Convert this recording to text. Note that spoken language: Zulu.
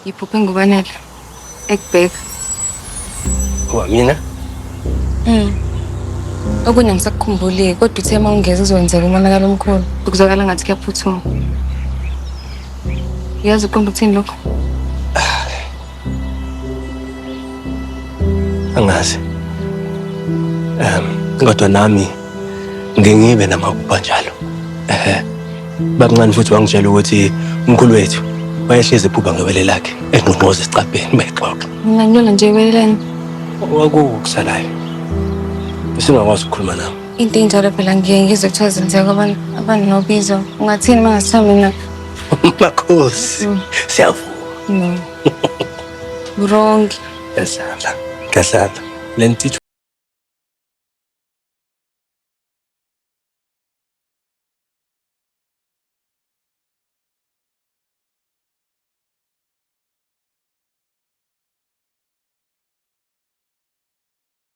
Ngiphuphe ngubanele ekubheka. Kuba mina? Okunye angisakukhumbuli kodwa uthe uma ungeza kuzokwenzeka umonakalo omkhulu. Kuzwakala ngathi kuyaphuthuma. Uyazi uqonda ukuthini lokho? Angazi. Kodwa nami ngeke ngibe namaphupha njalo. Bakuncane futhi wangitshela ukuthi umkhulu wethu wayehlezi ephupha ngewele lakhe engqongqoza esicabheni bexoxa. Mina ngiyola nje weleleni. Wakukusalayo. Usingakwazi ukukhuluma nawe. Into enjalo phela ngiyeke ngizwe kuthiwa zenzeka abanobizo. Ungathini uma ngathiwa mina? Makhosi. Siyavuma. No. Wrong. Ngiyahlala. Le nto